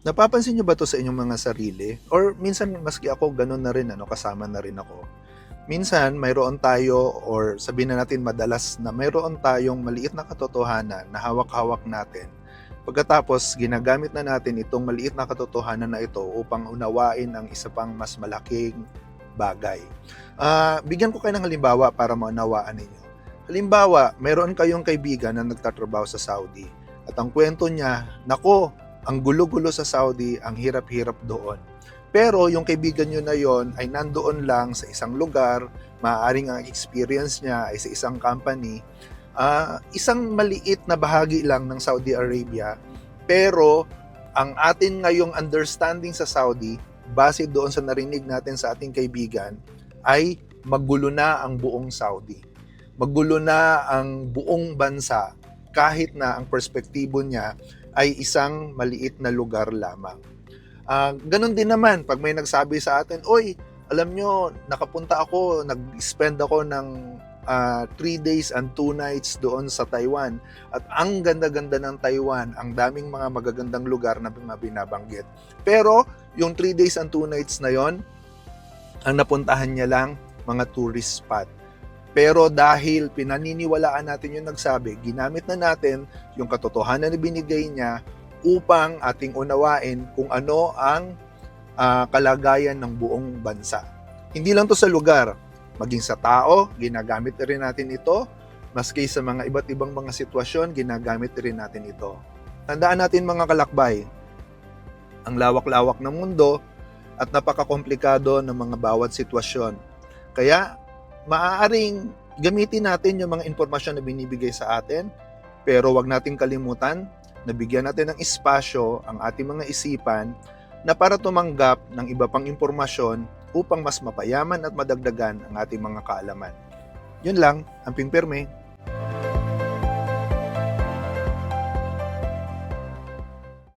Napapansin niyo ba 'to sa inyong mga sarili? Or minsan maski ako gano'n na rin ano, kasama na rin ako. Minsan mayroon tayo or sabihin na natin madalas na mayroon tayong maliit na katotohanan na hawak-hawak natin. Pagkatapos ginagamit na natin itong maliit na katotohanan na ito upang unawain ang isa pang mas malaking bagay. Bigyan ko kayo ng halimbawa para maunawaan ninyo. Halimbawa, mayroon kayong kaibigan na nagtatrabaho sa Saudi at ang kwento niya, "Naku, ang gulo-gulo sa Saudi, ang hirap-hirap doon." Pero yung kaibigan niyo na yon ay nandoon lang sa isang lugar, maaaring ang experience niya ay sa isang company, isang maliit na bahagi lang ng Saudi Arabia. Pero ang atin ngayong understanding sa Saudi, base doon sa narinig natin sa ating kaibigan, ay magulo na ang buong Saudi. Magulo na ang buong bansa kahit na ang perspektibo niya ay isang maliit na lugar lamang. Ganon din naman pag may nagsabi sa atin, "Oy, alam nyo, nakapunta ako, nag-spend ako ng 3 days and 2 nights doon sa Taiwan. At ang ganda-ganda ng Taiwan, ang daming mga magagandang lugar na binabanggit." Pero yung 3 days and 2 nights na yon, ang napuntahan niya lang mga tourist spot. Pero dahil pinaniniwalaan natin yung nagsabi, ginamit na natin yung katotohanan na binigay niya upang ating unawain kung ano ang kalagayan ng buong bansa. Hindi lang to sa lugar, maging sa tao, ginagamit rin natin ito. Maski sa mga iba't ibang mga sitwasyon, ginagamit rin natin ito. Tandaan natin mga kalakbay, ang lawak-lawak ng mundo at napakakomplikado ng mga bawat sitwasyon. Kaya maaaring gamitin natin yung mga impormasyon na binibigay sa atin, pero wag nating kalimutan na bigyan natin ng espasyo ang ating mga isipan na para tumanggap ng iba pang impormasyon upang mas mapayaman at madagdagan ang ating mga kaalaman. Yun lang, amping pirme.